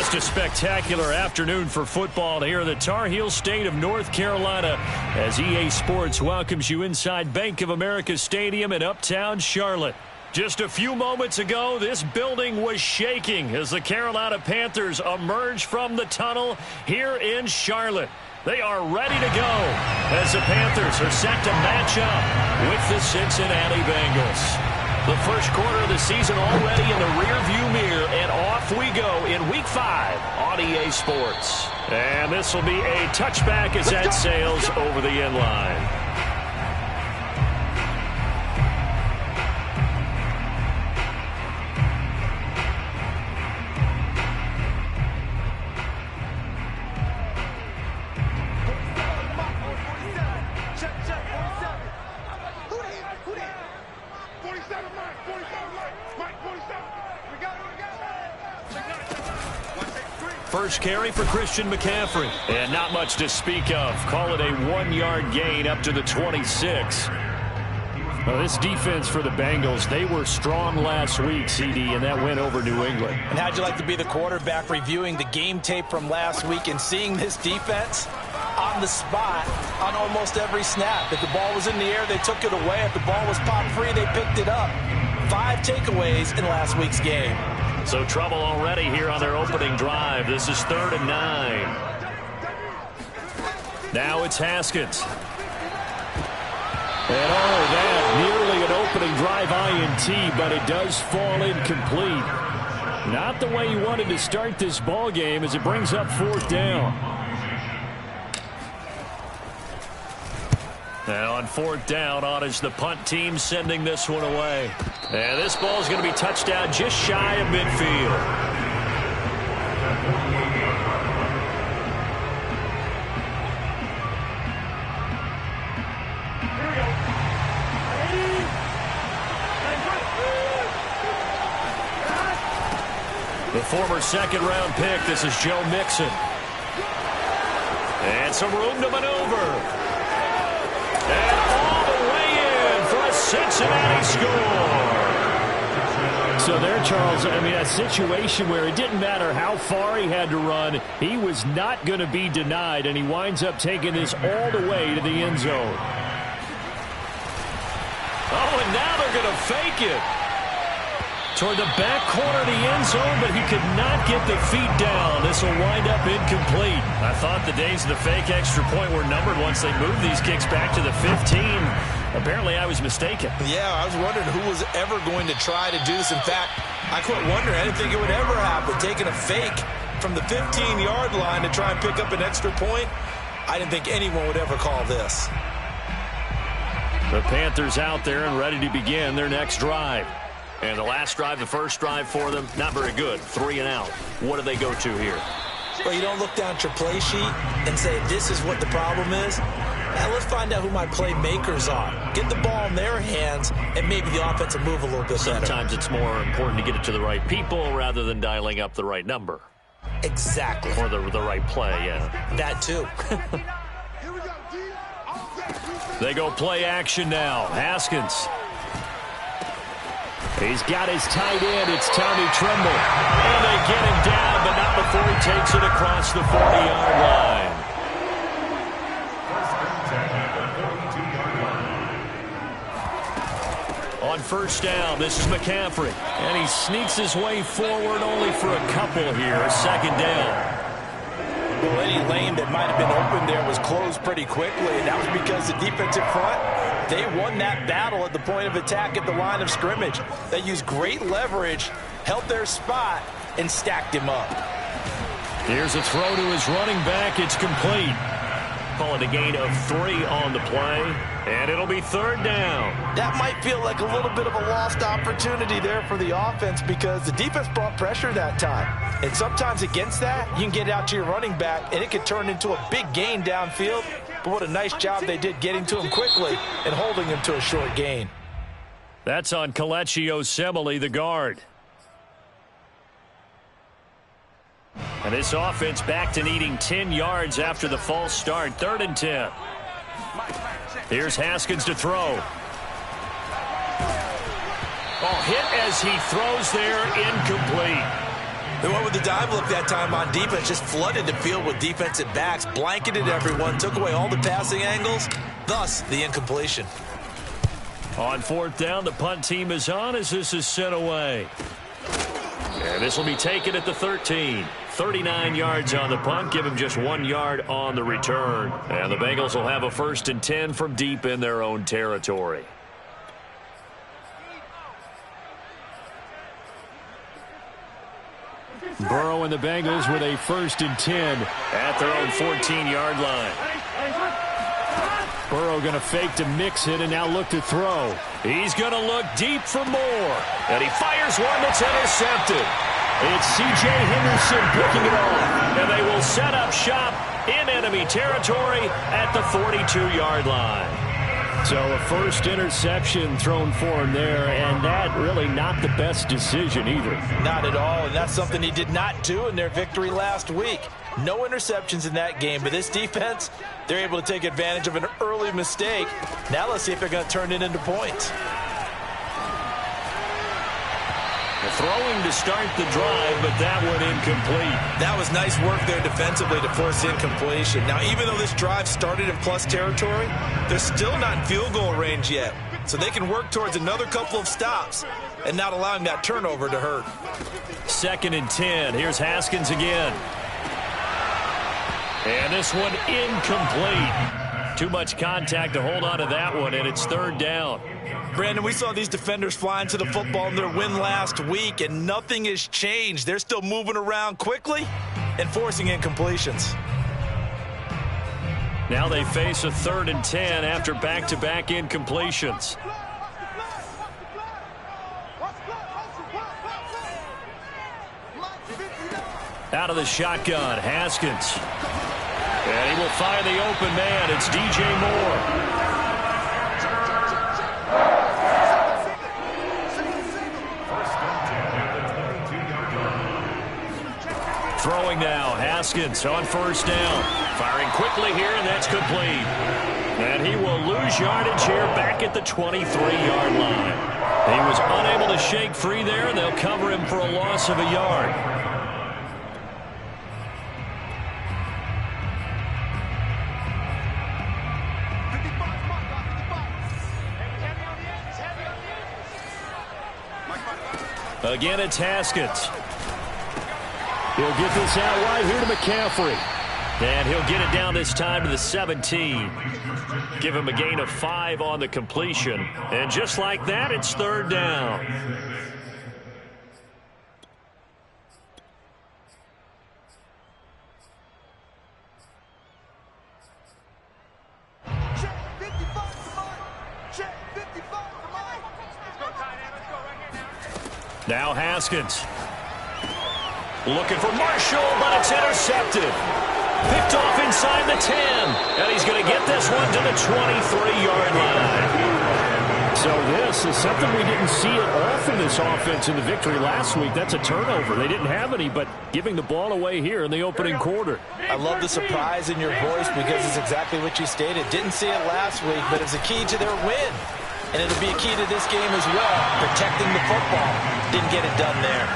Just a spectacular afternoon for football here in the Tar Heel state of North Carolina as EA Sports welcomes you inside Bank of America Stadium in uptown Charlotte. Just a few moments ago, this building was shaking as the Carolina Panthers emerged from the tunnel here in Charlotte. They are ready to go as the Panthers are set to match up with the Cincinnati Bengals. The first quarter of the season already in the rearview mirror, and off we go in Week 5 on EA Sports. And this will be a touchback as that sails over the end line. First carry for Christian McCaffrey. And not much to speak of. Call it a 1-yard gain up to the 26. Well, this defense for the Bengals, they were strong last week, CD, and that went over New England. And how'd you like to be the quarterback reviewing the game tape from last week and seeing this defense on the spot on almost every snap? If the ball was in the air, they took it away. If the ball was popped free, they picked it up. 5 takeaways in last week's game. So trouble already here on their opening drive. This is 3rd and 9. Now it's Haskins. And that nearly an opening drive INT, but it does fall incomplete. Not the way you wanted to start this ball game as it brings up 4th down. Now on 4th down, on is the punt team sending this one away. And this ball is going to be touched down just shy of midfield. The former second-round pick, this is Joe Mixon. And some room to maneuver. And all the way in for a Cincinnati score. So there, Charles, I mean, a situation where it didn't matter how far he had to run, he was not going to be denied, and he winds up taking this all the way to the end zone. Oh, and now they're going to fake it. Toward the back corner of the end zone, but he could not get the feet down. This will wind up incomplete. I thought the days of the fake extra point were numbered once they moved these kicks back to the 15. Apparently, I was mistaken. Yeah, I was wondering who was ever going to try to do this. In fact, I quit wondering. I didn't think it would ever happen. Taking a fake from the 15-yard line to try and pick up an extra point, I didn't think anyone would ever call this. The Panthers out there and ready to begin their next drive. And the last drive, the first drive for them, not very good. 3 and out. What do they go to here? Well, you don't look down at your play sheet and say, this is what the problem is. Now, let's find out who my playmakers are. Get the ball in their hands, and maybe the offense will move a little bit better. Sometimes it's more important to get it to the right people rather than dialing up the right number. Exactly. Or the right play, yeah. That, too. They go play action now. Haskins. He's got his tight end. It's Tommy Tremble. And they get him down, but not before he takes it across the 40-yard line. On 1st down, this is McCaffrey. And he sneaks his way forward only for a couple here. 2nd down. Well, any lane that might have been open there was closed pretty quickly, and that was because the defensive front, they won that battle at the point of attack at the line of scrimmage. They used great leverage, held their spot, and stacked him up. Here's a throw to his running back. It's complete. Call it a gain of 3 on the play, and it'll be 3rd down. That might feel like a little bit of a lost opportunity there for the offense because the defense brought pressure that time. And sometimes against that, you can get out to your running back, and it could turn into a big gain downfield. But what a nice job they did getting to him quickly and holding him to a short gain. That's on Kelechi Osemele, the guard. And this offense back to needing 10 yards after the false start. 3rd and 10. Here's Haskins to throw. Oh, hit as he throws there, incomplete. They went with the dive look that time on defense, just flooded the field with defensive backs, blanketed everyone, took away all the passing angles, thus the incompletion. On fourth down, the punt team is on as this is sent away. And this will be taken at the 13. 39 yards on the punt, give him just 1 yard on the return. And the Bengals will have a 1st and 10 from deep in their own territory. Burrow and the Bengals with a 1st and 10 at their own 14-yard line. Burrow going to fake to mix it and now look to throw. He's going to look deep for more. And he fires one that's intercepted. It's C.J. Henderson picking it off. And they will set up shop in enemy territory at the 42-yard line. So a first interception thrown for him there, and that really not the best decision either. Not at all, and that's something he did not do in their victory last week. No interceptions in that game, but this defense, they're able to take advantage of an early mistake. Now let's see if they're going to turn it into points. Throwing to start the drive, but that one incomplete. That was nice work there defensively to force incompletion. Now, even though this drive started in plus territory, they're still not in field goal range yet. So they can work towards another couple of stops and not allowing that turnover to hurt. 2nd and 10. Here's Haskins again. And this one incomplete. Too much contact to hold on to that one, and it's 3rd down. Brandon, we saw these defenders flying to the football in their win last week, and nothing has changed. They're still moving around quickly and forcing incompletions. Now they face a 3rd and 10 after back-to-back incompletions. Out of the shotgun, Haskins. And he will find the open man. It's DJ Moore. Throwing now, Haskins on 1st down. Firing quickly here, and that's complete. And he will lose yardage here back at the 23-yard line. He was unable to shake free there, and they'll cover him for a loss of a yard. Again, it's Haskins. He'll get this out right here to McCaffrey. And he'll get it down this time to the 17. Give him a gain of 5 on the completion. And just like that, it's 3rd down. Now Haskins. Looking for Marshall, but it's intercepted. Picked off inside the 10. And he's going to get this one to the 23-yard line. So this is something we didn't see it all from this offense in the victory last week. That's a turnover. They didn't have any, but giving the ball away here in the opening quarter. I love the surprise in your voice because it's exactly what you stated. Didn't see it last week, but it's a key to their win. And it'll be a key to this game as well, protecting the football. Didn't get it done there.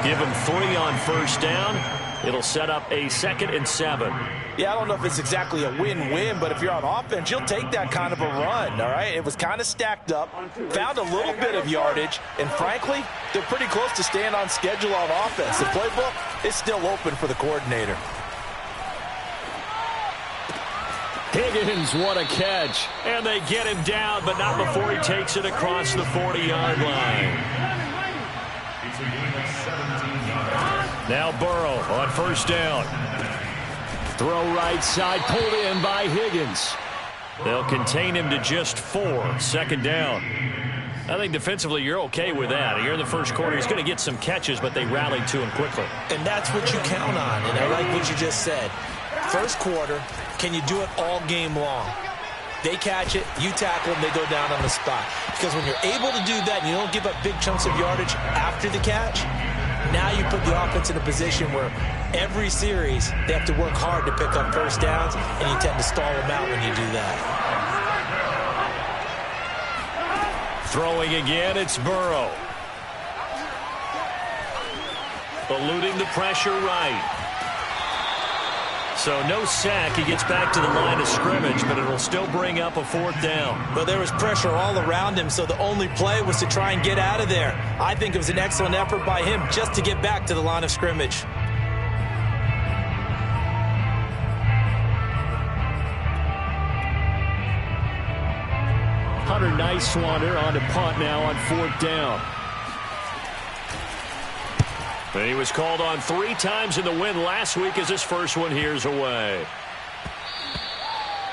Give him 3 on 1st down. It'll set up a 2nd and 7. Yeah, I don't know if it's exactly a win-win, but if you're on offense, you'll take that kind of a run, all right? It was kind of stacked up, found a little bit of yardage, and frankly, they're pretty close to staying on schedule on offense. The playbook is still open for the coordinator. Higgins, what a catch. And they get him down, but not before he takes it across the 40-yard line. Now Burrow on 1st down. Throw right side, pulled in by Higgins. They'll contain him to just 4. 2nd down. I think defensively you're okay with that. You're in the first quarter. He's going to get some catches, but they rallied to him quickly. And that's what you count on, and I like what you just said. First quarter, can you do it all game long? They catch it, you tackle them, they go down on the spot. Because when you're able to do that and you don't give up big chunks of yardage after the catch, now you put the offense in a position where every series they have to work hard to pick up 1st downs, and you tend to stall them out when you do that. Throwing again, it's Burrow. eluding the pressure right. So no sack. He gets back to the line of scrimmage, but it'll still bring up a 4th down. Well, there was pressure all around him, so the only play was to try and get out of there. I think it was an excellent effort by him just to get back to the line of scrimmage. Hunter Nicewander on to punt now on 4th down. And he was called on 3 times in the win last week as his first one here's away.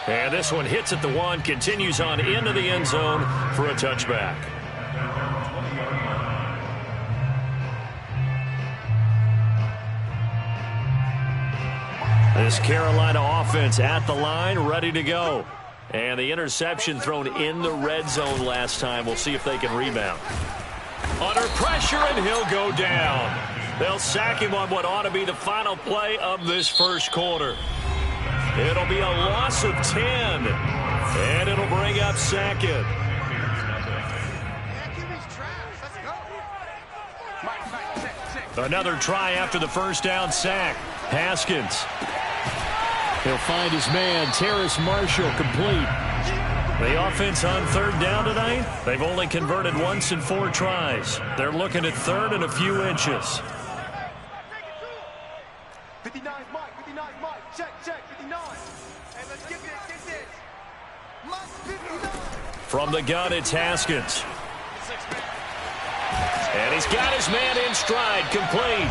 And this one hits at the 1, continues on into the end zone for a touchback. This Carolina offense at the line, ready to go. And the interception thrown in the red zone last time. We'll see if they can rebound. Under pressure, and he'll go down. They'll sack him on what ought to be the final play of this first quarter. It'll be a loss of 10, and it'll bring up 2nd. Another try after the first down sack. Haskins. He'll find his man, Terrace Marshall, complete. The offense on 3rd down tonight, they've only converted once in 4 tries. They're looking at 3rd and a few inches. 59, Mike, check, 59. Hey, let's get this. Mike, 59. From the gun, it's Haskins. And he's got his man in stride, complete.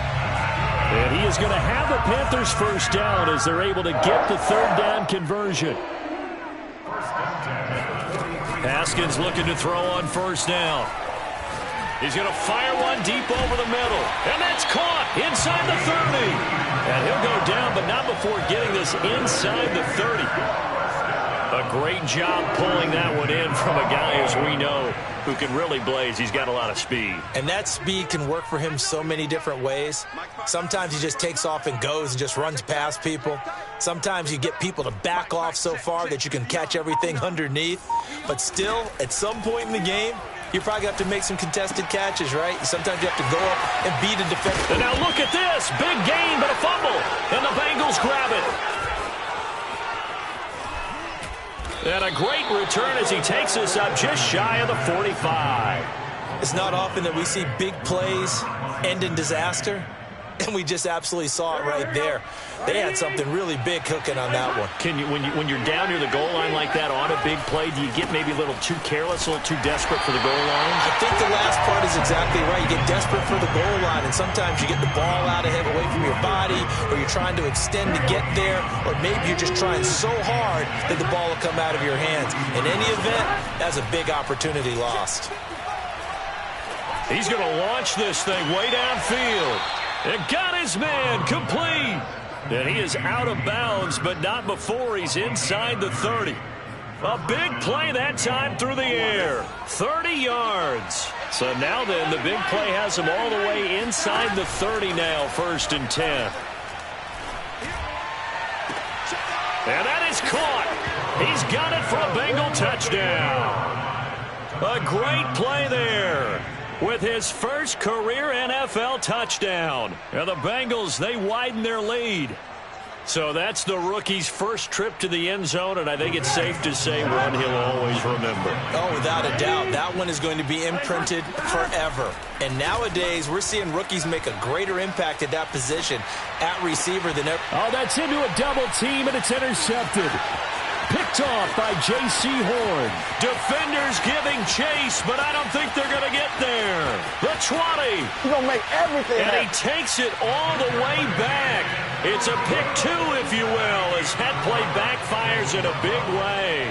And he is going to have the Panthers first down as they're able to get the 3rd down conversion. Haskins looking to throw on 1st down. He's going to fire one deep over the middle. And that's caught inside the 30. And he'll go down, but not before getting this inside the 30. A great job pulling that one in from a guy, as we know, who can really blaze. He's got a lot of speed. And that speed can work for him so many different ways. Sometimes he just takes off and goes and just runs past people. Sometimes you get people to back off so far that you can catch everything underneath. But still, at some point in the game, you probably have to make some contested catches, right? Sometimes you have to go up and beat a defender. And now look at this. Big gain, but a fumble. And the Bengals grab it. And a great return as he takes us up just shy of the 45. It's not often that we see big plays end in disaster, and we just absolutely saw it right there. They had something really big cooking on that one. Can you, when you're down near the goal line like that on a big play, do you get maybe a little too careless, a little too desperate for the goal line? I think the last part is exactly right. You get desperate for the goal line, and sometimes you get the ball out ahead away from your body, or you're trying to extend to get there, or maybe you're just trying so hard that the ball will come out of your hands. In any event, that's a big opportunity lost. He's going to launch this thing way downfield. And got his man complete. And he is out of bounds, but not before he's inside the 30. A big play that time through the air. 30 yards. So now then, the big play has him all the way inside the 30 now, 1st and 10. And that is caught. He's got it for a Bengal touchdown. A great play there with his first career NFL touchdown. And the Bengals, they widen their lead. So that's the rookie's first trip to the end zone, and I think it's safe to say one he'll always remember. Oh, without a doubt. That one is going to be imprinted forever. And nowadays, we're seeing rookies make a greater impact at that position at receiver than ever. Oh, that's into a double team, and it's intercepted. Picked off by J.C. Horn. Defenders giving chase, but I don't think they're going to get there. The 20. He's going to make everything And happen. he takes it all the way back. It's a pick 2, if you will, as that play backfires in a big way.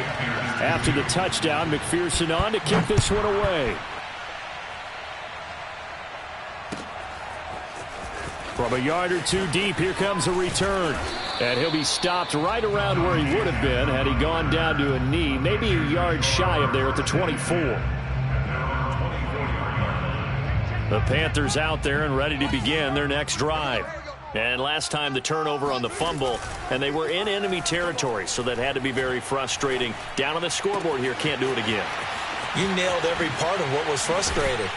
After the touchdown, McPherson on to kick this one away. From a yard or two deep, here comes a return. And he'll be stopped right around where he would have been had he gone down to a knee, maybe a yard shy of there at the 24. The Panthers out there and ready to begin their next drive. And last time the turnover on the fumble, and they were in enemy territory, so that had to be very frustrating. Down on the scoreboard here, can't do it again. You nailed every part of what was frustrating.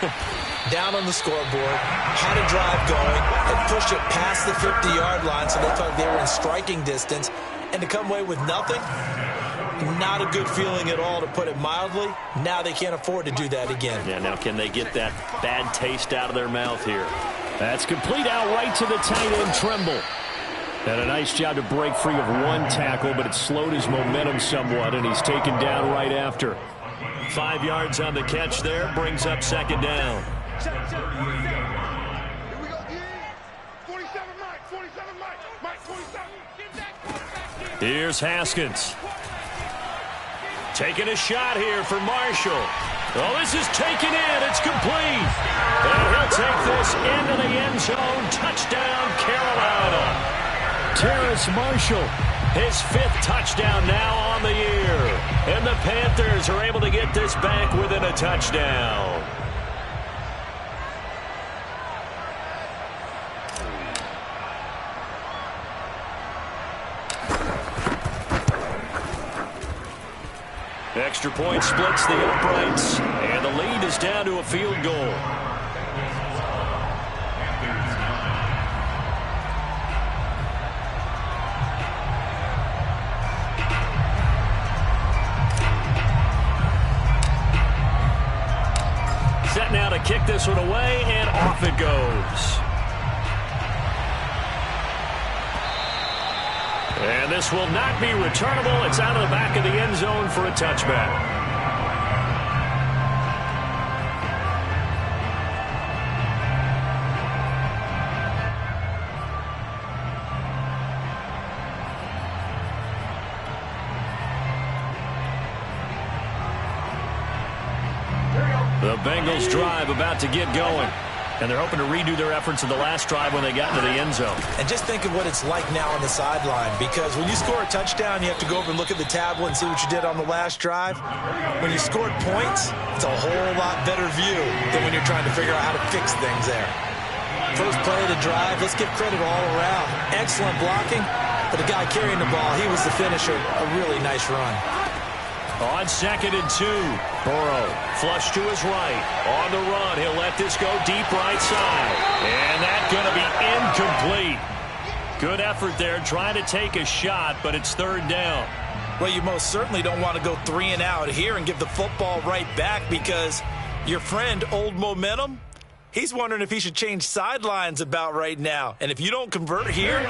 Down on the scoreboard, had a drive going, and pushed it past the 50-yard line so they thought they were in striking distance, and to come away with nothing, not a good feeling at all, to put it mildly. Now they can't afford to do that again. Yeah, now can they get that bad taste out of their mouth here? That's complete outright to the tight end, Trimble. And a nice job to break free of one tackle, but it slowed his momentum somewhat, and he's taken down right after. 5 yards on the catch there, brings up second down. Here we go. 47, Mike. 47, Mike. Mike, 47. Here's Haskins. Taking a shot here for Marshall. Oh, this is taken in. It's complete. And he'll take this into the end zone. Touchdown, Carolina. Terrace Marshall, his 5th touchdown now on the year. And the Panthers are able to get this back within a touchdown. Extra point splits the uprights, and the lead is down to a field goal. Set now to kick this one away, and off it goes. And this will not be returnable. It's out of the back of the end zone for a touchback. The Bengals drive about to get going. And they're hoping to redo their efforts in the last drive when they got into the end zone. And just think of what it's like now on the sideline, because when you score a touchdown, you have to go over and look at the tablet and see what you did on the last drive. When you scored points, it's a whole lot better view than when you're trying to figure out how to fix things there. First play of the drive, let's give credit all around. Excellent blocking, but the guy carrying the ball, he was the finisher. A really nice run. On 2nd and 2, Burrow flush to his right. On the run, he'll let this go deep right side. And that's going to be incomplete. Good effort there, trying to take a shot, but it's 3rd down. Well, you most certainly don't want to go 3 and out here and give the football right back, because your friend, Old Momentum, he's wondering if he should change sidelines about right now. And if you don't convert here,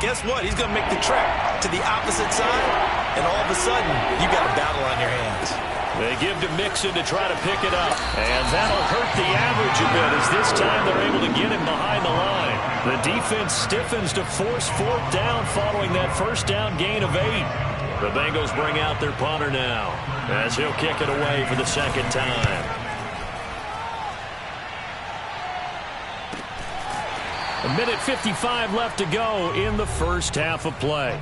guess what? He's going to make the trek to the opposite side. And all of a sudden, you got a battle on your hands. They give to Mixon to try to pick it up. And that'll hurt the average a bit, as this time they're able to get him behind the line. The defense stiffens to force 4th down following that first down gain of 8. The Bengals bring out their punter now, as he'll kick it away for the 2nd time. A minute 55 left to go in the first half of play.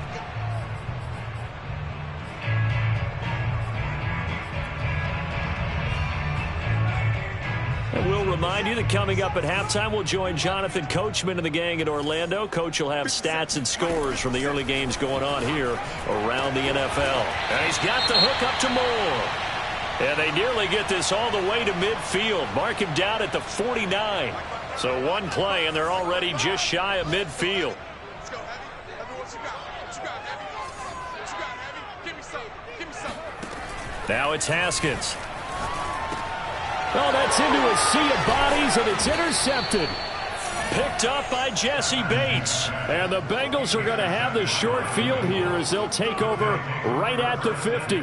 And we'll remind you that coming up at halftime, we'll join Jonathan Coachman and the gang in Orlando. Coach will have stats and scores from the early games going on here around the NFL. And he's got the hook up to Moore. And they nearly get this all the way to midfield. Mark him down at the 49. So one play, and they're already just shy of midfield. Let's go, Heavy. Heavy, what you got? What you got, Heavy? What you got, Heavy? Give me some. Give me some. Now it's Haskins. Oh, that's into a sea of bodies, and it's intercepted. Picked up by Jesse Bates. And the Bengals are going to have the short field here as they'll take over right at the 50.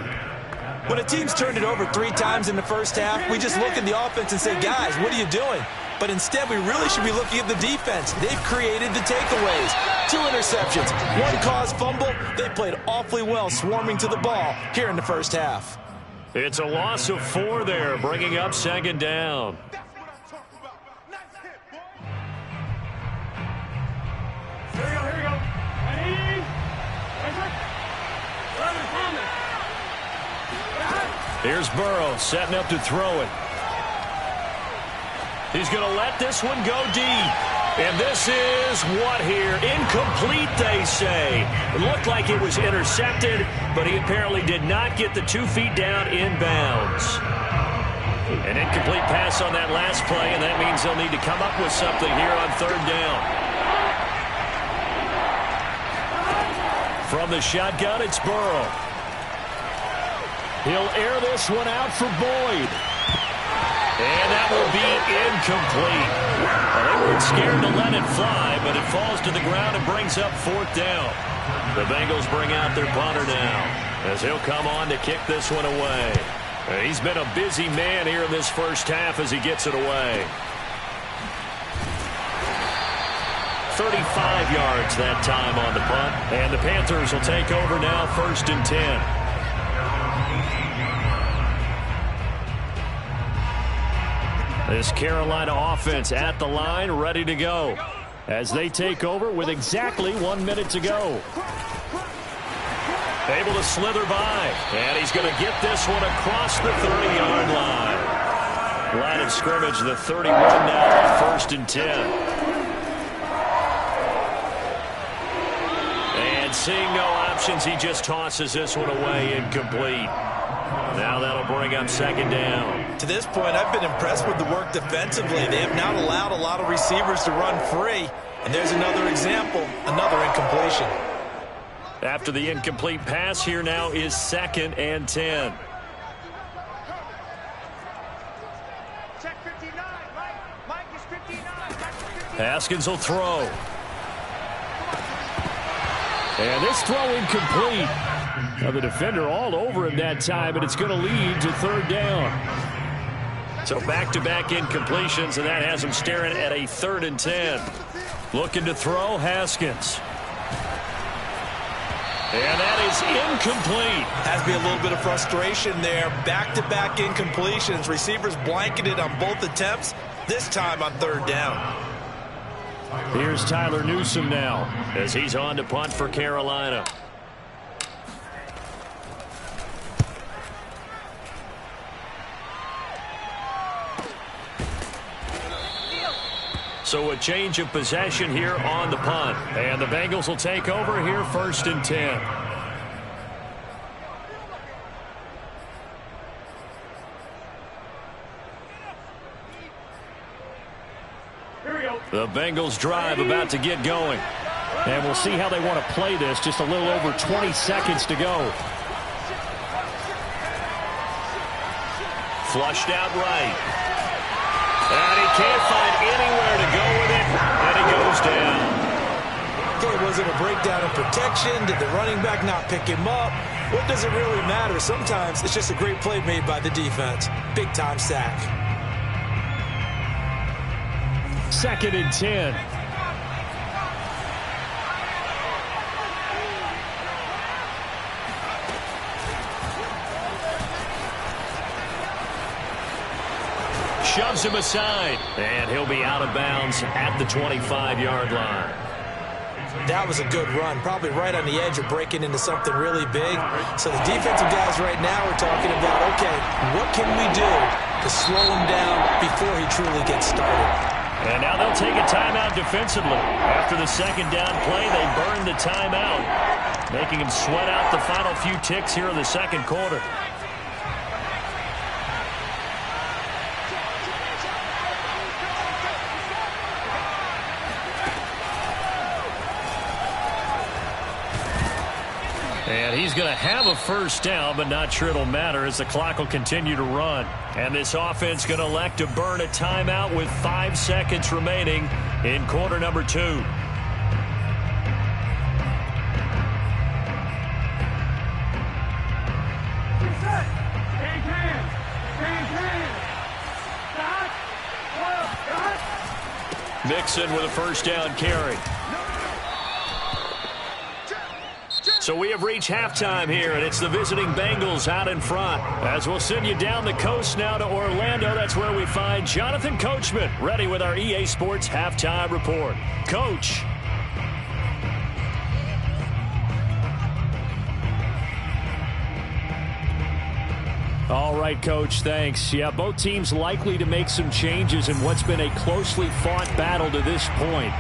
When a team's turned it over 3 times in the first half, we just look at the offense and say, guys, what are you doing? But instead, we really should be looking at the defense. They've created the takeaways. 2 interceptions, 1 caused fumble. They played awfully well swarming to the ball here in the first half. It's a loss of 4 there, bringing up 2nd down. That's what I'm talking about. Nice hit, boy. Here we go. Ready? Here's Burrow setting up to throw it. He's going to let this one go deep. And this is what here? Incomplete, they say. It looked like it was intercepted, but he apparently did not get the 2 feet down in bounds. An incomplete pass on that last play, and that means they'll need to come up with something here on third down. From the shotgun, it's Burrow. He'll air this one out for Boyd. And that will be incomplete. Well, they weren't scared to let it fly, but it falls to the ground and brings up fourth down. The Bengals bring out their punter now, as he'll come on to kick this one away. He's been a busy man here in this first half as he gets it away. 35 yards that time on the punt, and the Panthers will take over now, 1st and 10. This Carolina offense at the line, ready to go, as they take over with exactly 1 minute to go. Able to slither by, and he's going to get this one across the 30-yard line. Line of scrimmage, the 31 now, 1st and 10. And seeing no options, he just tosses this one away, incomplete. Now that'll bring up 2nd down. To this point, I've been impressed with the work defensively. They have not allowed a lot of receivers to run free. And there's another example, another incompletion. After the incomplete pass, here now is 2nd and 10. Check 59, Mike is 59. Haskins will throw. And this throw incomplete. Now the defender all over him that time, but it's going to lead to 3rd down. So back-to-back incompletions, and that has him staring at a 3rd and 10. Looking to throw, Haskins. And that is incomplete. Has to be a little bit of frustration there. Back-to-back incompletions. Receivers blanketed on both attempts, this time on 3rd down. Here's Tyler Newsome now, as he's on to punt for Carolina. So a change of possession here on the punt. And the Bengals will take over here, 1st and 10. Here we go. The Bengals drive about to get going. And we'll see how they want to play this. Just a little over 20 seconds to go. Flushed out right. And he can't find anywhere to go with it, and he goes down. Okay, was it a breakdown in protection? Did the running back not pick him up? What does it really matter? Sometimes it's just a great play made by the defense. Big-time sack. 2nd and 10. Shoves him aside, and he'll be out of bounds at the 25-yard line. That was a good run, probably right on the edge of breaking into something really big. So the defensive guys right now are talking about, okay, what can we do to slow him down before he truly gets started? And now they'll take a timeout defensively. After the 2nd down play, they burn the timeout, making him sweat out the final few ticks here in the 2nd quarter. And he's going to have a 1st down, but not sure it'll matter as the clock will continue to run. And this offense going to elect to burn a timeout with 5 seconds remaining in quarter number 2. Mixon with a 1st down carry. So we have reached halftime here, and it's the visiting Bengals out in front. As we'll send you down the coast now to Orlando, that's where we find Jonathan Coachman, ready with our EA Sports Halftime Report. Coach. All right, Coach, thanks. Yeah, both teams likely to make some changes in what's been a closely fought battle to this point.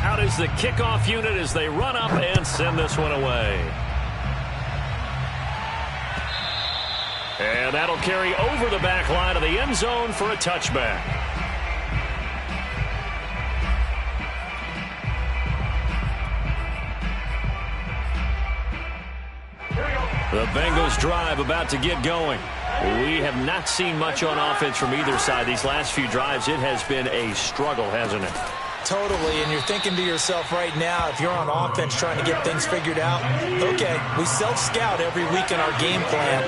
Out is the kickoff unit as they run up and send this one away. And that'll carry over the back line of the end zone for a touchback. The Bengals drive about to get going. We have not seen much on offense from either side. These last few drives, it has been a struggle, hasn't it? Totally, and you're thinking to yourself right now, if you're on offense trying to get things figured out, okay, we self-scout every week in our game plan.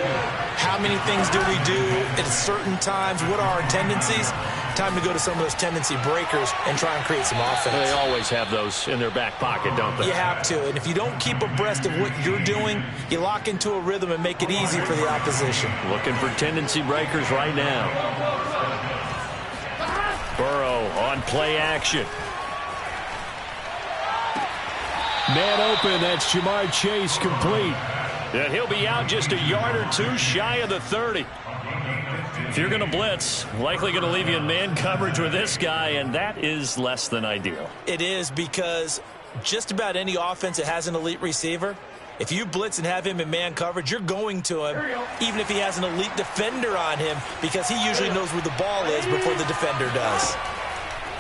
How many things do we do at certain times? What are our tendencies? Time to go to some of those tendency breakers and try and create some offense. They always have those in their back pocket, don't they? You have to, and if you don't keep abreast of what you're doing, you lock into a rhythm and make it easy for the opposition. Looking for tendency breakers right now. Burrow on play action. Man open, that's Jamar Chase complete. And he'll be out just a yard or two shy of the 30. If you're going to blitz, likely going to leave you in man coverage with this guy, and that is less than ideal. It is, because just about any offense that has an elite receiver, if you blitz and have him in man coverage, you're going to him, even if he has an elite defender on him, because he usually knows where the ball is before the defender does.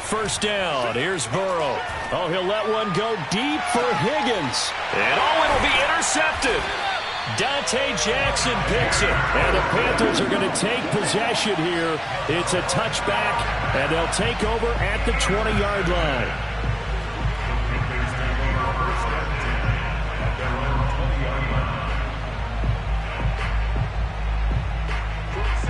First down, here's Burrow. Oh, he'll let one go deep for Higgins. And it'll be intercepted. Dante Jackson picks it. And the Panthers are going to take possession here. It's a touchback, and they'll take over at the 20-yard line.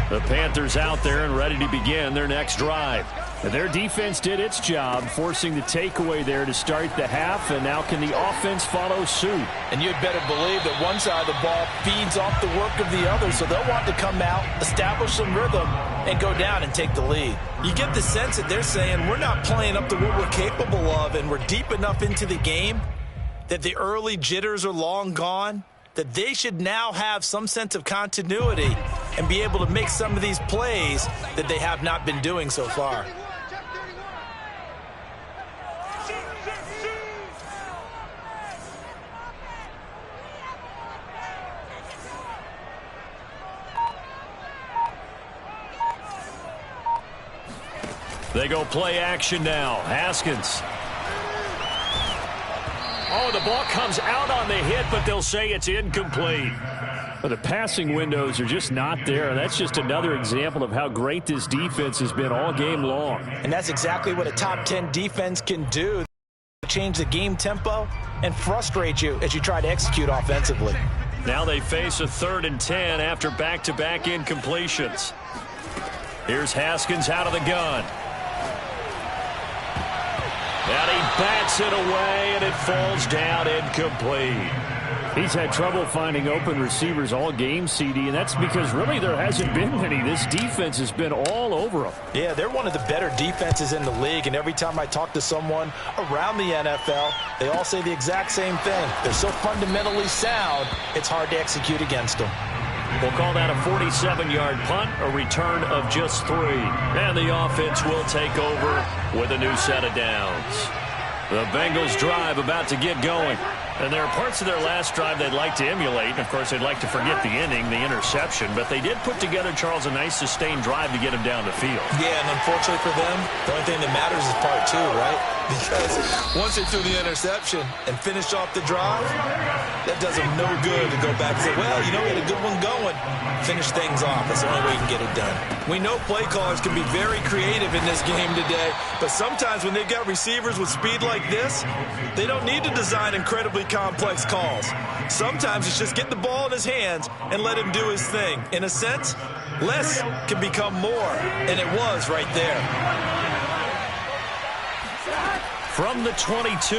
The Panthers out there and ready to begin their next drive. Their defense did its job, forcing the takeaway there to start the half, and now can the offense follow suit? And you'd better believe that one side of the ball feeds off the work of the other, so they'll want to come out, establish some rhythm, and go down and take the lead. You get the sense that they're saying we're not playing up to what we're capable of, and we're deep enough into the game that the early jitters are long gone, that they should now have some sense of continuity and be able to make some of these plays that they have not been doing so far. They go play action now. Haskins. Oh, the ball comes out on the hit, but they'll say it's incomplete. Well, the passing windows are just not there. That's just another example of how great this defense has been all game long. And that's exactly what a top 10 defense can do. Change the game tempo and frustrate you as you try to execute offensively. Now they face a 3rd and 10 after back-to-back incompletions. Here's Haskins out of the gun. And he bats it away, and it falls down incomplete. He's had trouble finding open receivers all game, CD, and that's because really there hasn't been many. This defense has been all over them. Yeah, they're one of the better defenses in the league, and every time I talk to someone around the NFL, they all say the exact same thing. They're so fundamentally sound, it's hard to execute against them. We'll call that a 47-yard punt, a return of just 3. And the offense will take over with a new set of downs. The Bengals drive about to get going. And there are parts of their last drive they'd like to emulate. And, of course, they'd like to forget the inning, the interception. But they did put together, Charles, a nice sustained drive to get them down the field. Yeah, and unfortunately for them, the only thing that matters is part 2, right? Because once they threw the interception and finished off the drive, that does them no good to go back and say, well, you know, we had a good one going. Finish things off. That's the only way you can get it done. We know play callers can be very creative in this game today, but sometimes when they've got receivers with speed like this, they don't need to design incredibly complex calls. Sometimes it's just get the ball in his hands and let him do his thing. In a sense, less can become more, and it was right there. From the 22,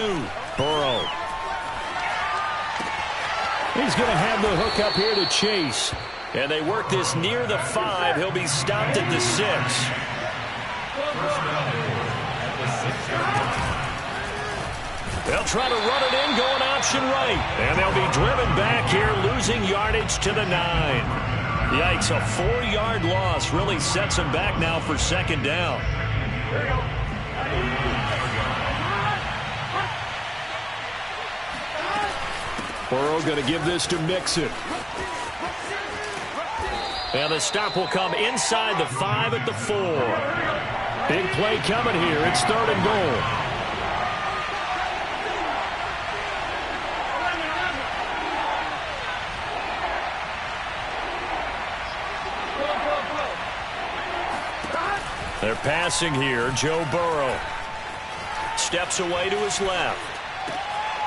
Burrow. He's going to have the hook up here to Chase. And they work this near the 5. He'll be stopped at the 6. They'll try to run it in, going option right. And they'll be driven back here, losing yardage to the 9. Yikes, a 4-yard loss really sets them back now for 2nd down. There you go. Burrow going to give this to Mixon. And the stop will come inside the 5 at the 4. Big play coming here. It's 3rd and goal. They're passing here. Joe Burrow steps away to his left.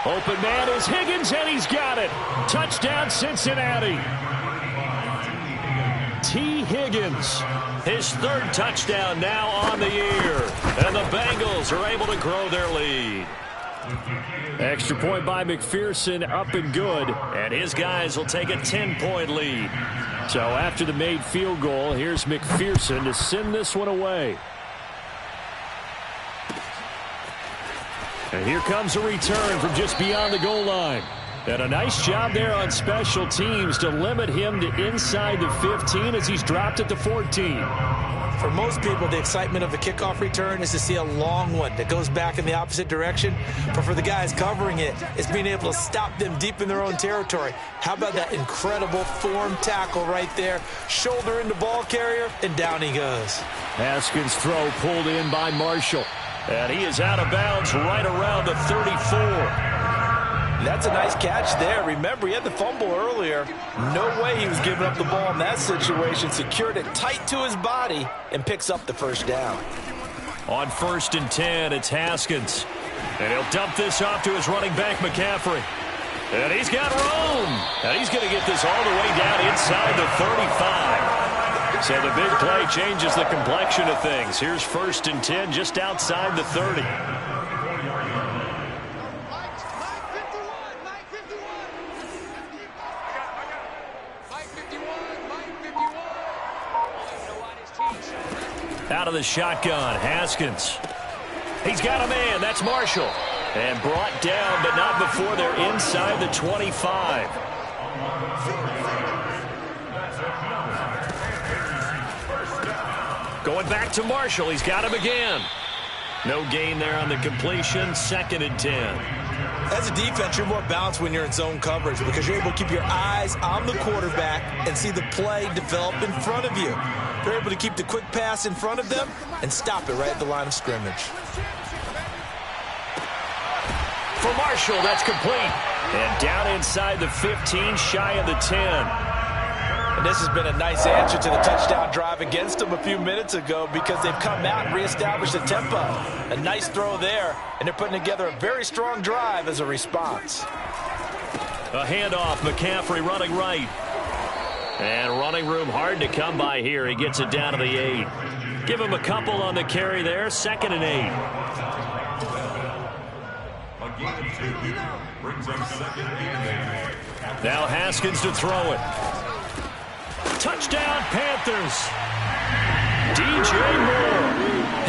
Open man is Higgins, and he's got it. Touchdown, Cincinnati. T. Higgins, his 3rd touchdown now on the year. And the Bengals are able to grow their lead. Extra point by McPherson, up and good. And his guys will take a 10-point lead. So after the made field goal, here's McPherson to send this one away. And here comes a return from just beyond the goal line. And a nice job there on special teams to limit him to inside the 15 as he's dropped at the 14. For most people, the excitement of the kickoff return is to see a long one that goes back in the opposite direction. But for the guys covering it, it's being able to stop them deep in their own territory. How about that incredible form tackle right there? Shoulder into ball carrier, and down he goes. Haskins' throw pulled in by Marshall. And he is out of bounds right around the 34. That's a nice catch there. Remember, he had the fumble earlier. No way he was giving up the ball in that situation. Secured it tight to his body and picks up the first down. On 1st and 10, it's Haskins. And he'll dump this off to his running back, McCaffrey. And he's got room. And he's going to get this all the way down inside the 35. So the big play changes the complexion of things. Here's 1st and 10 just outside the 30. Out of the shotgun, Haskins. He's got a man. That's Marshall. And brought down, but not before they're inside the 25. Going back to Marshall. He's got him again. No gain there on the completion. 2nd and 10. As a defense, you're more balanced when you're in zone coverage because you're able to keep your eyes on the quarterback and see the play develop in front of you. They're able to keep the quick pass in front of them and stop it right at the line of scrimmage. For Marshall, that's complete. And down inside the 15, shy of the 10. And this has been a nice answer to the touchdown drive against them a few minutes ago because they've come out and reestablished the tempo. A nice throw there, and they're putting together a very strong drive as a response. A handoff, McCaffrey running right. And running room hard to come by here. He gets it down to the 8. Give him a couple on the carry there. 2nd and 8. Now Haskins to throw it. Touchdown, Panthers. DJ Moore,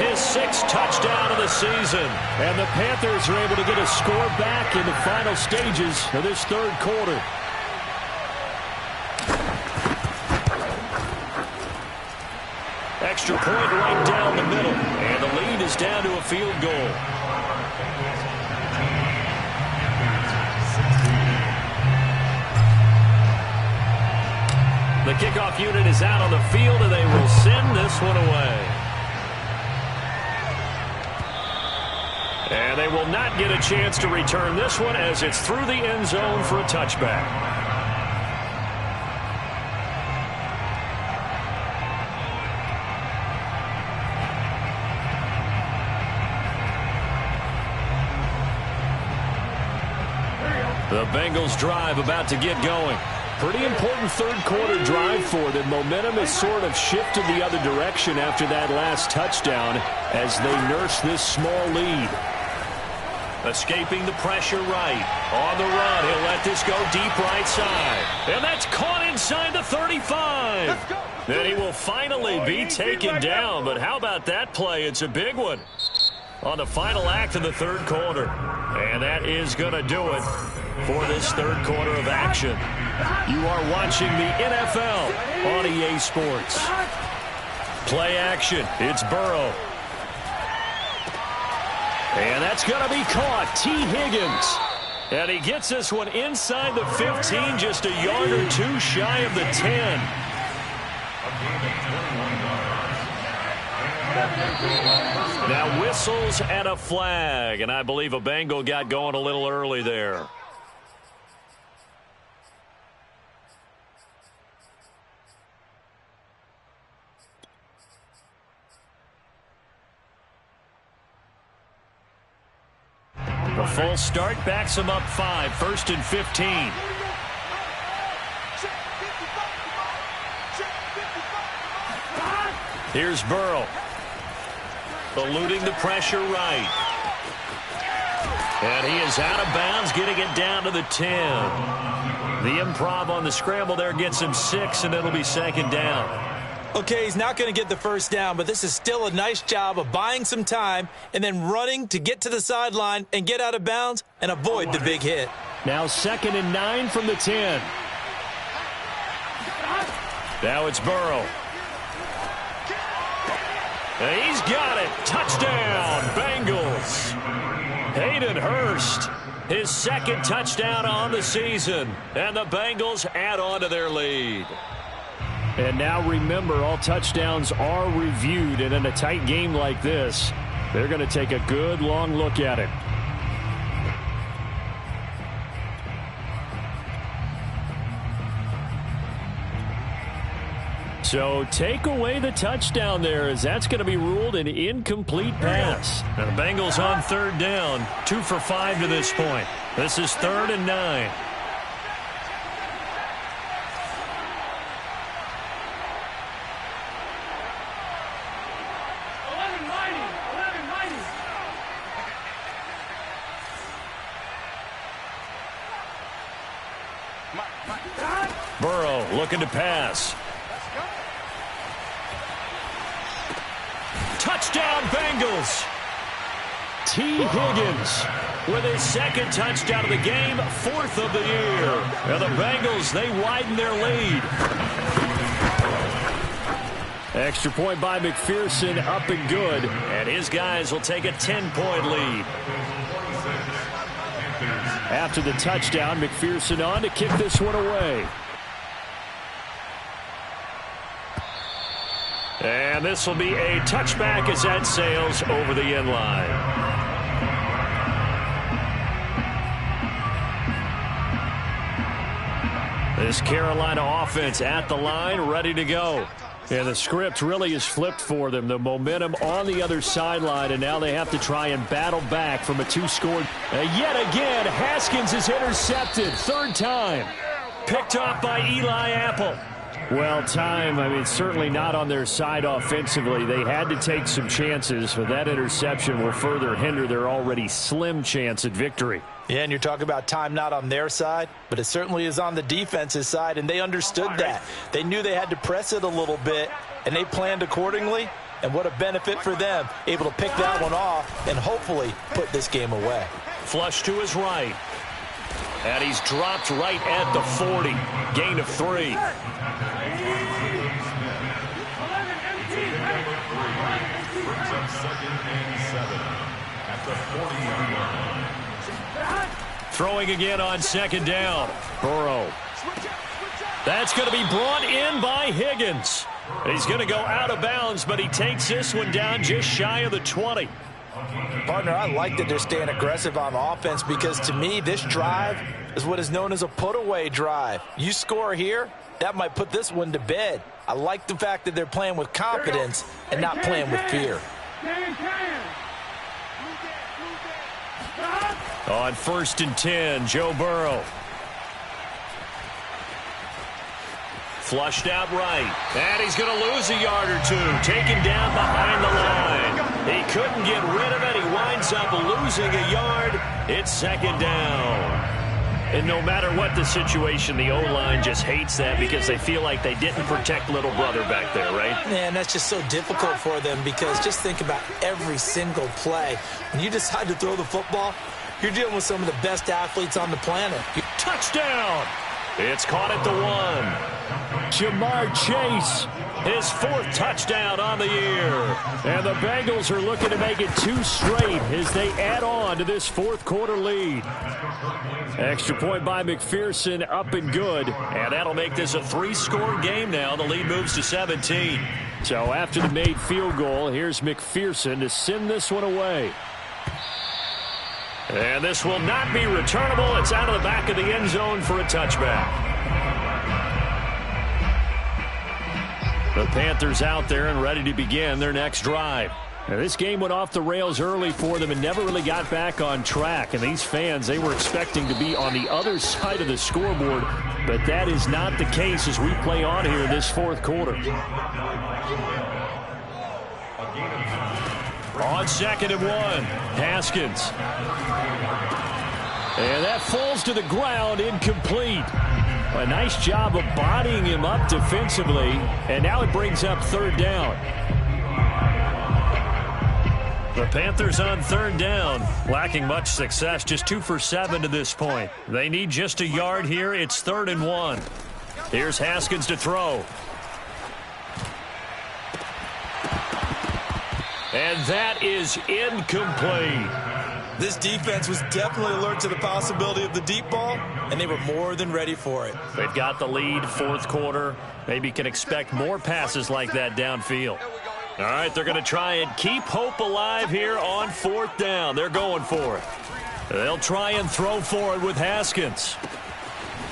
his 6th touchdown of the season. And the Panthers are able to get a score back in the final stages of this 3rd quarter. Extra point right down the middle. And the lead is down to a field goal. The kickoff unit is out on the field, and they will send this one away. And they will not get a chance to return this one as it's through the end zone for a touchback. The Bengals drive about to get going. Pretty important 3rd quarter drive for them. Momentum has sort of shifted the other direction after that last touchdown as they nurse this small lead. Escaping the pressure right. On the run, he'll let this go deep right side. And that's caught inside the 35. And he will finally be taken down. But how about that play? It's a big one on the final act of the 3rd quarter. And that is going to do it for this 3rd quarter of action. You are watching the NFL on EA Sports. Play action. It's Burrow. And that's going to be caught. T. Higgins. And he gets this one inside the 15, just a yard or two shy of the 10. Now whistles and a flag, and I believe a Bengal got going a little early there. The full start backs him up 5, 1st and 15. Here's Burrow. Eluding the pressure right. And he is out of bounds, getting it down to the 10. The improv on the scramble there gets him 6, and it'll be 2nd down. Okay, he's not going to get the 1st down, but this is still a nice job of buying some time and then running to get to the sideline and get out of bounds and avoid the big hit. Now 2nd and 9 from the 10. Now it's Burrow. And he's got it. Touchdown, Bengals. Hayden Hurst, his 2nd touchdown on the season. And the Bengals add on to their lead. And now remember, all touchdowns are reviewed. And in a tight game like this, they're going to take a good long look at it. So take away the touchdown there, as that's going to be ruled an incomplete pass. Now the Bengals on 3rd down, 2 for 5 to this point. This is 3rd and 9. Burrow looking to pass. Touchdown, Bengals. T. Higgins with his 2nd touchdown of the game, 4th of the year. And the Bengals, they widen their lead. Extra point by McPherson, up and good. And his guys will take a 10-point lead. After the touchdown, McPherson on to kick this one away. And this will be a touchback as that sails over the end line. This Carolina offense at the line, ready to go. And the script really is flipped for them. The momentum on the other sideline, and now they have to try and battle back from a 2-score. Yet again, Haskins is intercepted. 3rd time. Picked off by Eli Apple. Well, certainly not on their side offensively. They had to take some chances, but that interception will further hinder their already slim chance at victory. Yeah, and you're talking about time not on their side, but it certainly is on the defense's side, and they understood that. They knew they had to press it a little bit, and they planned accordingly, and what a benefit for them, able to pick that one off and hopefully put this game away. Flush to his right. And he's dropped right at the 40. Gain of 3. Throwing again on 2nd down. Burrow. That's going to be brought in by Higgins. He's going to go out of bounds, but he takes this one down just shy of the 20. Partner, I like that they're staying aggressive on offense because, to me, this drive is what is known as a put-away drive. You score here, that might put this one to bed. I like the fact that they're playing with confidence and not playing with fear. On 1st and 10, Joe Burrow. Flushed out right. And he's going to lose a yard or two. Taken down behind the line. He couldn't get rid of it. He winds up losing a yard. It's 2nd down. And no matter what the situation, the O-line just hates that because they feel like they didn't protect little brother back there, right? Man, that's just so difficult for them because just think about every single play. When you decide to throw the football, you're dealing with some of the best athletes on the planet. Touchdown! It's caught at the 1. Jamar Chase, his 4th touchdown on the year. And the Bengals are looking to make it 2 straight as they add on to this 4th quarter lead. Extra point by McPherson, up and good. And that'll make this a 3-score game now. The lead moves to 17. So after the made field goal, here's McPherson to send this one away. And this will not be returnable. It's out of the back of the end zone for a touchback. The Panthers out there and ready to begin their next drive. Now, this game went off the rails early for them and never really got back on track. And these fans, they were expecting to be on the other side of the scoreboard. But that is not the case as we play on here in this 4th quarter. On 2nd and 1, Haskins. And that falls to the ground, incomplete. A nice job of bodying him up defensively. And now it brings up 3rd down. The Panthers on 3rd down, lacking much success, just 2 for 7 to this point. They need just a yard here. It's 3rd and 1. Here's Haskins to throw. And that is incomplete. This defense was definitely alert to the possibility of the deep ball, and they were more than ready for it. They've got the lead, 4th quarter. Maybe can expect more passes like that downfield. All right, they're going to try and keep hope alive here on 4th down. They're going for it. They'll try and throw for it with Haskins.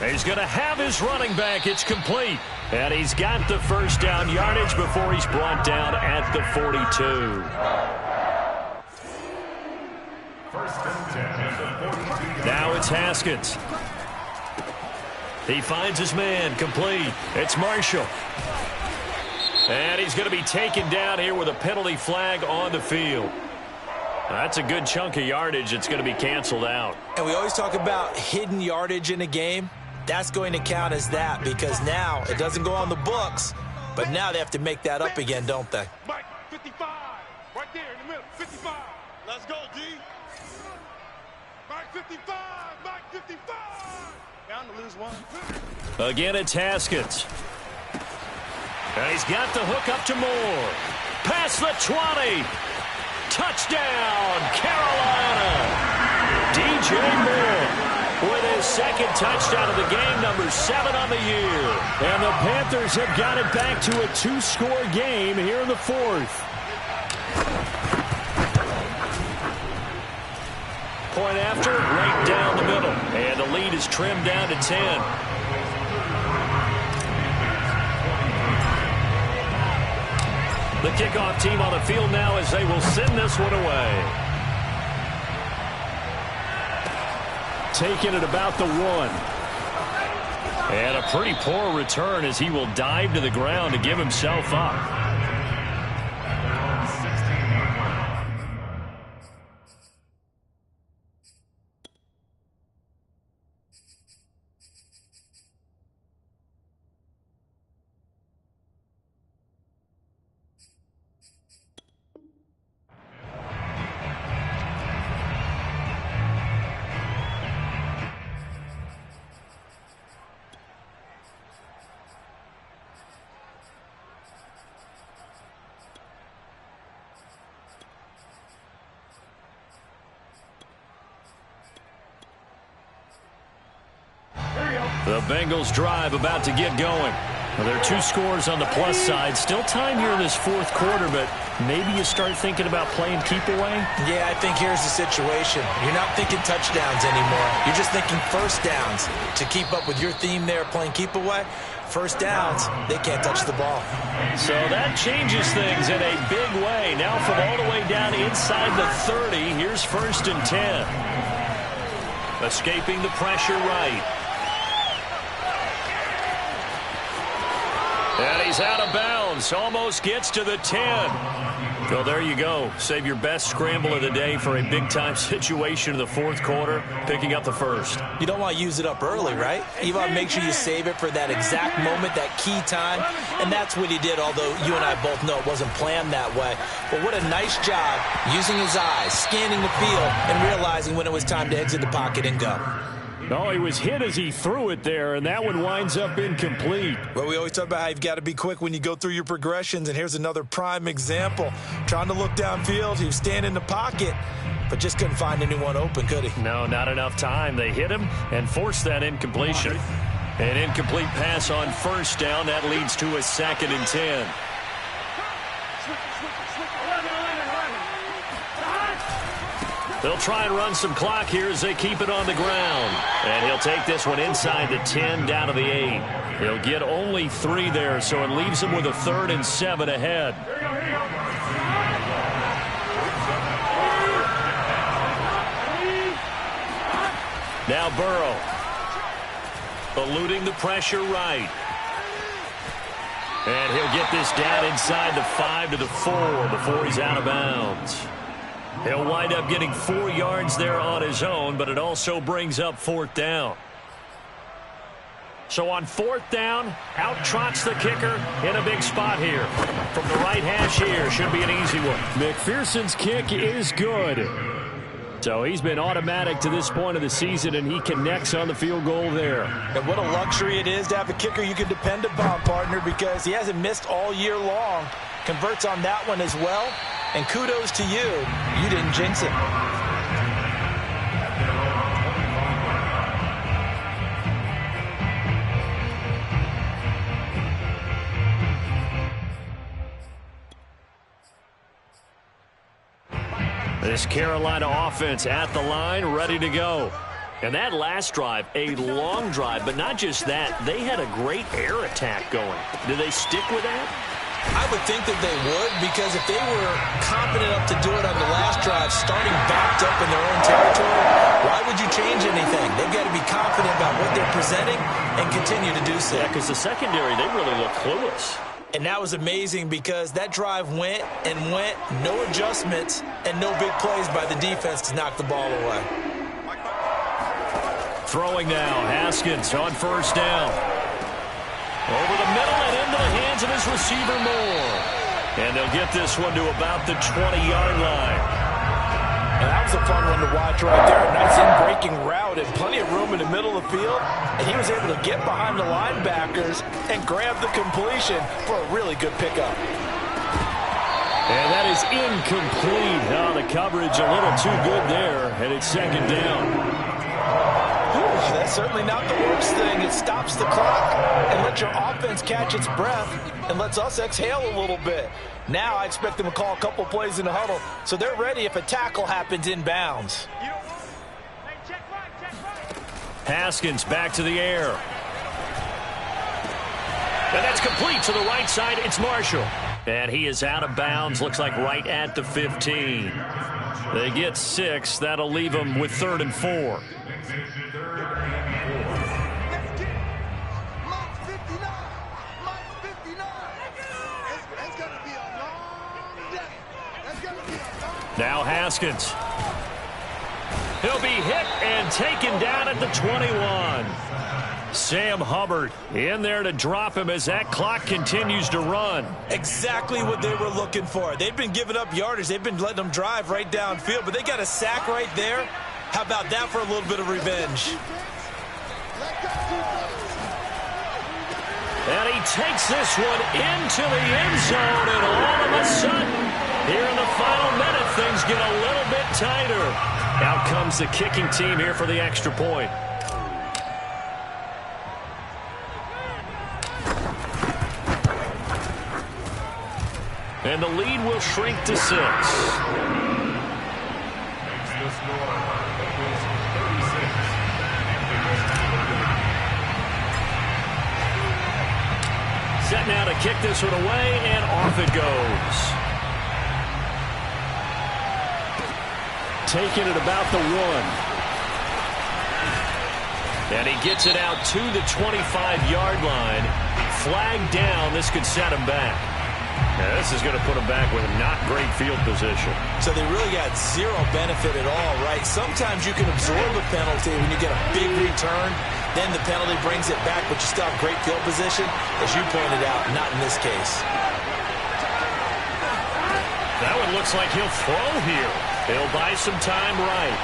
He's going to have his running back. It's complete. And he's got the 1st down yardage before he's brought down at the 42. Now it's Haskins. He finds his man, complete. It's Marshall. And he's going to be taken down here with a penalty flag on the field. That's a good chunk of yardage. It's going to be canceled out. And we always talk about hidden yardage in a game. That's going to count as that because now it doesn't go on the books, but now they have to make that up again, don't they? Mike, 55. Right there in the middle. 55. Let's go, D. Mike, 55. Mike, 55. Down to lose 1. Again, it's Haskins. And he's got the hook up to Moore. Past the 20. Touchdown, Carolina. DJ Moore with his 2nd touchdown of the game, number 7 on the year. And the Panthers have got it back to a 2-score game here in the 4th. Point after, right down the middle. And the lead is trimmed down to 10. The kickoff team on the field now as they will send this one away. Taking it about the 1. And a pretty poor return as he will dive to the ground to give himself up. The Bengals drive about to get going. Well, there are 2 scores on the plus side. Still time here in this 4th quarter, but maybe you start thinking about playing keep away? Yeah, I think here's the situation. You're not thinking touchdowns anymore. You're just thinking 1st downs. To keep up with your theme there, playing keep away, 1st downs, they can't touch the ball. So that changes things in a big way. Now from all the way down inside the 30, here's 1st and 10. Escaping the pressure right. And he's out of bounds. Almost gets to the 10. Well, there you go. Save your best scramble of the day for a big-time situation in the 4th quarter, picking up the 1st. You don't want to use it up early, right? You want to make sure you save it for that exact moment, that key time. And that's what he did, although you and I both know it wasn't planned that way. But what a nice job using his eyes, scanning the field, and realizing when it was time to exit the pocket and go. Oh, he was hit as he threw it there, and that one winds up incomplete. Well, we always talk about how you've got to be quick when you go through your progressions, and here's another prime example. Trying to look downfield, he was standing in the pocket, but just couldn't find anyone open, could he? No, not enough time. They hit him and forced that incompletion. An incomplete pass on first down. That leads to a 2nd and 10. They'll try and run some clock here as they keep it on the ground. And he'll take this one inside the 10 down to the 8. He'll get only 3 there, so it leaves him with a 3rd and 7 ahead. Now Burrow. Eluding the pressure right. And he'll get this down inside the 5 to the 4 before he's out of bounds. He'll wind up getting 4 yards there on his own, but it also brings up 4th down. So on 4th down, out trots the kicker in a big spot here. From the right hash here, should be an easy one. McPherson's kick is good. So he's been automatic to this point of the season, and he connects on the field goal there. And what a luxury it is to have a kicker you can depend upon, partner, because he hasn't missed all year long. Converts on that one as well. And kudos to you. You didn't jinx it. This Carolina offense at the line, ready to go. And that last drive, a long drive, but not just that. They had a great air attack going. Do they stick with that? I would think that they would, because if they were confident enough to do it on the last drive, starting backed up in their own territory, why would you change anything? They've got to be confident about what they're presenting and continue to do so. Yeah, because the secondary, they really look clueless. And that was amazing because that drive went and went, no adjustments, and no big plays by the defense to knock the ball away. Throwing now, Haskins on first down. Over the middle and into the hands of his receiver Moore. And they'll get this one to about the 20-yard line. And that was a fun one to watch right there. A nice in-breaking route and plenty of room in the middle of the field. And he was able to get behind the linebackers and grab the completion for a really good pickup. And that is incomplete. Oh, the coverage a little too good there. And it's 2nd down. That's certainly not the worst thing. It stops the clock and lets your offense catch its breath and lets us exhale a little bit. Now I expect them to call a couple plays in the huddle, so they're ready if a tackle happens inbounds. Haskins back to the air. And that's complete to the right side. It's Marshall. And he is out of bounds. Looks like right at the 15. They get 6. That'll leave them with 3rd and 4. Now Haskins. He'll be hit and taken down at the 21. Sam Hubbard in there to drop him as that clock continues to run. Exactly what they were looking for. They've been giving up yardage. They've been letting them drive right downfield, but they got a sack right there. How about that for a little bit of revenge? And he takes this one into the end zone, and all of a sudden, here in the final minute, things get a little bit tighter. Out comes the kicking team here for the extra point. And the lead will shrink to 6. Set now to kick this one away, and off it goes. Taking it about the 1. And he gets it out to the 25-yard line. Flag down. This could set him back. Now, this is going to put him back with not great field position. So they really got zero benefit at all, right? Sometimes you can absorb a penalty when you get a big return. Then the penalty brings it back, but you still have great field position. As you pointed out, not in this case. That one looks like he'll throw here. He'll buy some time right.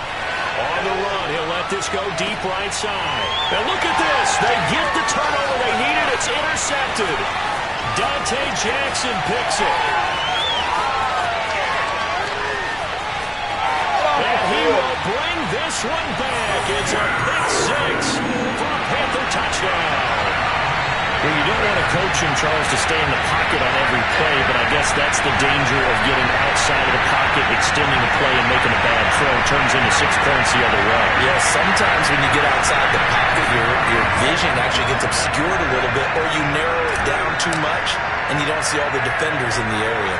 On the run, he'll let this go deep right side. And look at this. They get the turnover they needed. It's intercepted. Dante Jackson picks it. And he will bring this one back. It's a pick six for a Panther touchdown. Well, you don't want to coach him, Charles, to stay in the pocket on every play, but I guess that's the danger of getting outside of the pocket, extending the play, and making a bad throw. Turns into 6 points the other way. Yeah, sometimes when you get outside the pocket, your vision actually gets obscured a little bit, or you narrow it down too much, and you don't see all the defenders in the area.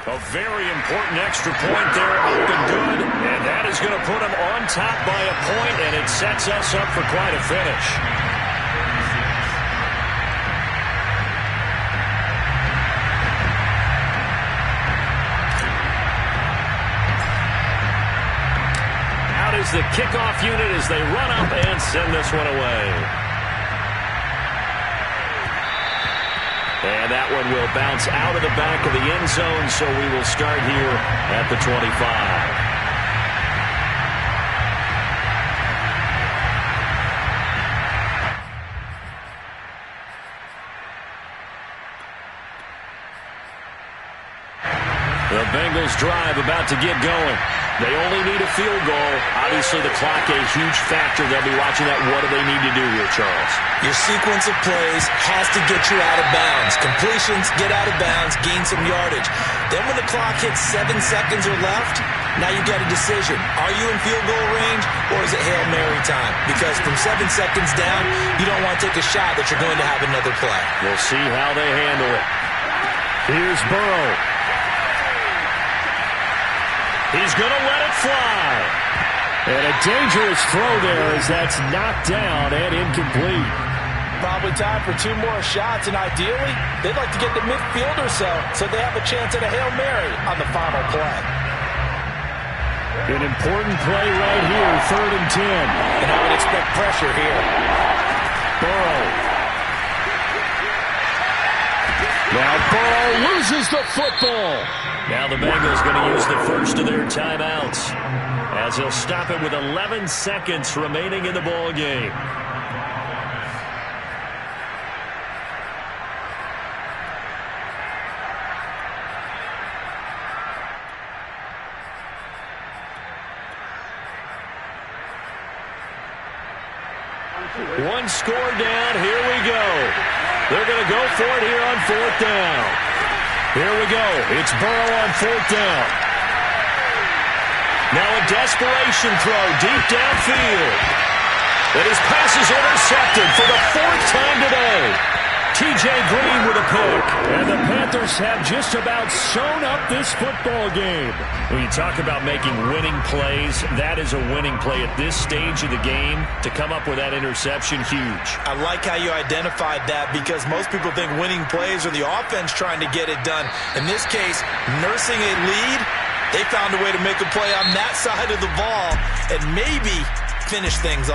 A very important extra point there, up and good, and that is going to put them on top by a point, and it sets us up for quite a finish. Out is the kickoff unit as they run up and send this one away. And that one will bounce out of the back of the end zone, so we will start here at the 25. The Bengals drive about to get going. They only need a field goal. Obviously, the clock a huge factor. They'll be watching that. What do they need to do here, Charles? Your sequence of plays has to get you out of bounds. Completions, get out of bounds, gain some yardage. Then when the clock hits 7 seconds or left, now you've got a decision. Are you in field goal range, or is it Hail Mary time? Because from 7 seconds down, you don't want to take a shot that you're going to have another play. We'll see how they handle it. Here's Burrow. He's going to let it fly. And a dangerous throw there as that's knocked down and incomplete. Probably time for 2 more shots, and ideally, they'd like to get to midfield or so they have a chance at a Hail Mary on the final play. An important play right here, 3rd and 10. And I would expect pressure here. Burrow. Now Burrow loses the football. Now the Bengals going to use the first of their timeouts as they'll stop it with 11 seconds remaining in the ball game. One score down. Here we go. They're going to go for it here on 4th down. Here we go. It's Burrow on 4th down. Now a desperation throw deep downfield. And his pass is intercepted for the 4th time today. T.J. Green with a pick. And the Panthers have just about sewn up this football game. When you talk about making winning plays, that is a winning play at this stage of the game. To come up with that interception, huge. I like how you identified that, because most people think winning plays are the offense trying to get it done. In this case, nursing a lead, they found a way to make a play on that side of the ball and maybe finish things off.